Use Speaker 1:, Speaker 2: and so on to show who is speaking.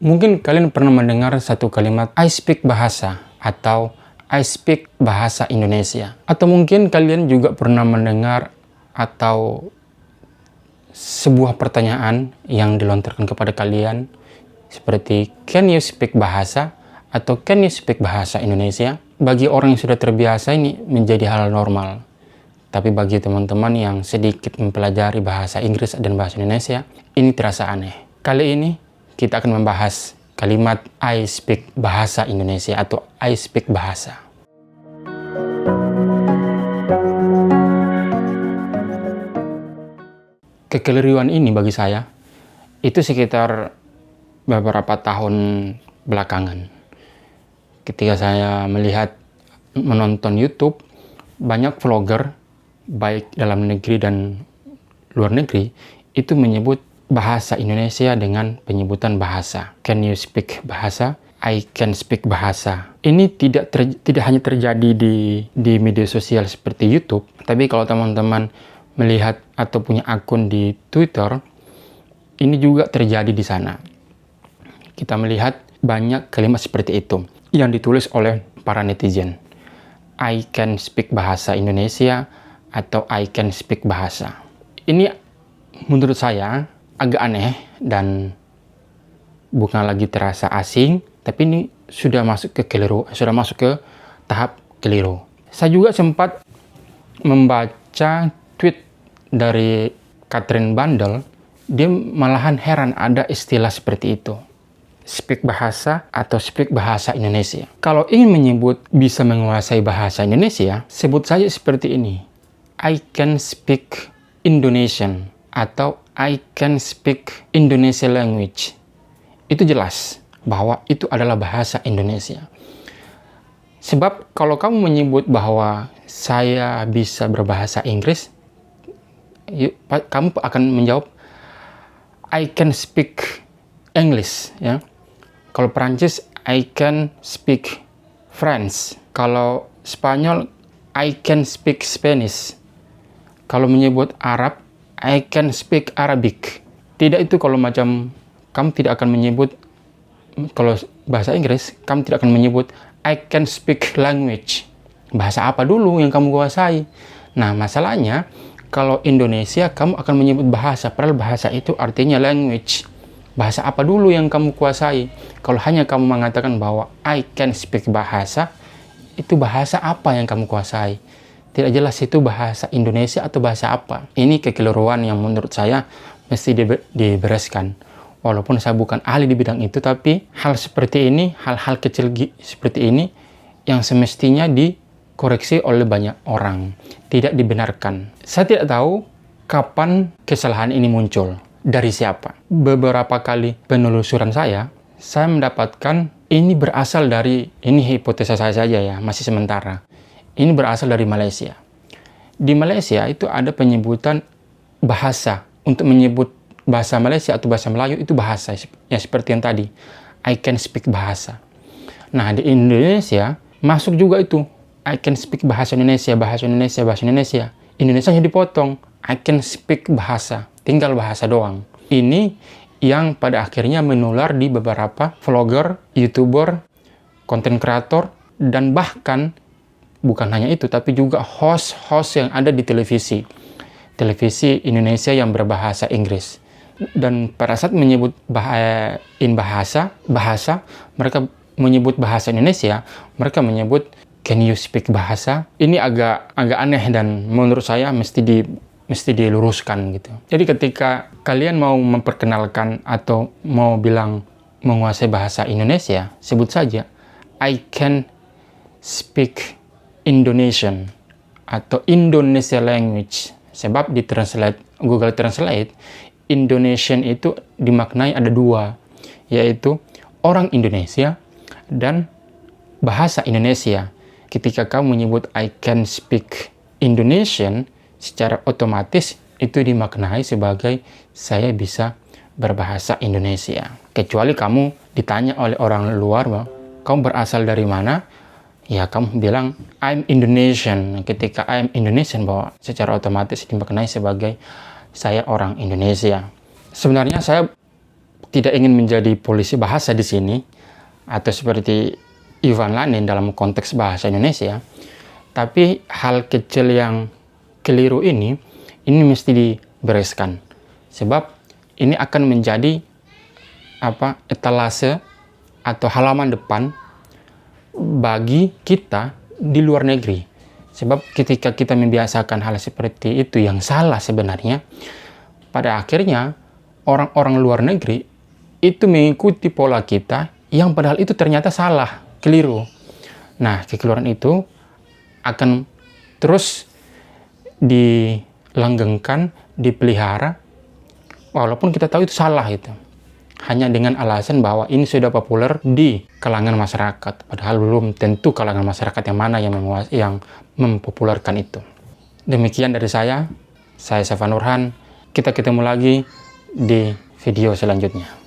Speaker 1: Mungkin kalian pernah mendengar satu kalimat I speak bahasa atau I speak bahasa Indonesia. Atau mungkin kalian juga pernah mendengar atau sebuah pertanyaan yang dilontarkan kepada kalian seperti can you speak bahasa atau can you speak bahasa Indonesia? Bagi orang yang sudah terbiasa ini menjadi hal normal. Tapi bagi teman-teman yang sedikit mempelajari bahasa Inggris dan bahasa Indonesia, ini terasa aneh. Kali ini kita akan membahas kalimat I speak bahasa Indonesia atau I speak bahasa. Kekeliruan ini bagi saya itu sekitar beberapa tahun belakangan. Ketika saya menonton YouTube, banyak vlogger baik dalam negeri dan luar negeri itu menyebut bahasa Indonesia dengan penyebutan bahasa. Can you speak bahasa? I can speak bahasa. Ini tidak hanya terjadi di media sosial seperti YouTube, tapi kalau teman-teman melihat atau punya akun di Twitter, ini juga terjadi di sana. Kita melihat banyak kalimat seperti itu yang ditulis oleh para netizen. I can speak bahasa Indonesia atau I can speak bahasa. Ini menurut saya agak aneh dan bukan lagi terasa asing, tapi ini sudah masuk ke tahap keliru. Saya juga sempat membaca tweet dari Catherine Bandel, dia malahan heran ada istilah seperti itu. Speak bahasa atau speak bahasa Indonesia. Kalau ingin menyebut bisa menguasai bahasa Indonesia, sebut saja seperti ini. I can speak Indonesian atau I can speak Indonesian language. Itu jelas bahwa itu adalah bahasa Indonesia. Sebab kalau kamu menyebut bahwa saya bisa berbahasa Inggris, kamu akan menjawab I can speak English, ya. Kalau Perancis, I can speak French. Kalau Spanyol, I can speak Spanish. Kalau menyebut Arab, I can speak Arabic. Tidak itu kalau macam kamu tidak akan menyebut, kalau bahasa Inggris, kamu tidak akan menyebut I can speak language. Bahasa apa dulu yang kamu kuasai? Nah, masalahnya kalau Indonesia kamu akan menyebut bahasa, padahal bahasa itu artinya language. Bahasa apa dulu yang kamu kuasai? Kalau hanya kamu mengatakan bahwa I can speak bahasa, itu bahasa apa yang kamu kuasai? Tidak jelas itu bahasa Indonesia atau bahasa apa. Ini kekeliruan yang menurut saya mesti dibereskan. Walaupun saya bukan ahli di bidang itu, tapi hal seperti ini, hal-hal kecil seperti ini yang semestinya dikoreksi oleh banyak orang, tidak dibenarkan. Saya tidak tahu kapan kesalahan ini muncul, dari siapa. Beberapa kali penelusuran saya mendapatkan ini berasal dari, ini hipotesa saya saja ya, masih sementara. Ini berasal dari Malaysia. Di Malaysia itu ada penyebutan bahasa. Untuk menyebut bahasa Malaysia atau bahasa Melayu itu bahasa. Ya seperti yang tadi. I can speak bahasa. Nah di Indonesia masuk juga itu. I can speak bahasa Indonesia, bahasa Indonesia, bahasa Indonesia. Indonesianya dipotong. I can speak bahasa. Tinggal bahasa doang. Ini yang pada akhirnya menular di beberapa vlogger, YouTuber, content creator, dan bahkan bukan hanya itu, tapi juga host-host yang ada di televisi Indonesia yang berbahasa Inggris. Dan pada saat menyebut bahasa, mereka menyebut bahasa Indonesia, mereka menyebut can you speak bahasa. Ini agak aneh dan menurut saya mesti diluruskan gitu. Jadi ketika kalian mau memperkenalkan atau mau bilang menguasai bahasa Indonesia, sebut saja I can speak Indonesian atau Indonesia language. Sebab di Google Translate, Indonesian itu dimaknai ada dua, yaitu orang Indonesia dan bahasa Indonesia. Ketika kamu menyebut I can speak Indonesian, secara otomatis itu dimaknai sebagai saya bisa berbahasa Indonesia. Kecuali kamu ditanya oleh orang luar, bahwa kamu berasal dari mana? Ya kamu bilang I'm Indonesian. Ketika I'm Indonesian, bahwa secara otomatis dimaknai sebagai saya orang Indonesia. Sebenarnya saya tidak ingin menjadi polisi bahasa di sini, atau seperti Ivan Lanin dalam konteks bahasa Indonesia, tapi hal kecil yang keliru ini mesti dibereskan. Sebab ini akan menjadi etalase atau halaman depan bagi kita di luar negeri. Sebab ketika kita membiasakan hal seperti itu yang salah sebenarnya, pada akhirnya orang-orang luar negeri itu mengikuti pola kita yang padahal itu ternyata salah, keliru. Nah, kekeliruan itu akan terus dilanggengkan, dipelihara, walaupun kita tahu itu salah itu. Hanya dengan alasan bahwa ini sudah populer di kalangan masyarakat. Padahal belum tentu kalangan masyarakat yang mana yang mempopulerkan itu. Demikian dari saya Safan Nurhan. Kita ketemu lagi di video selanjutnya.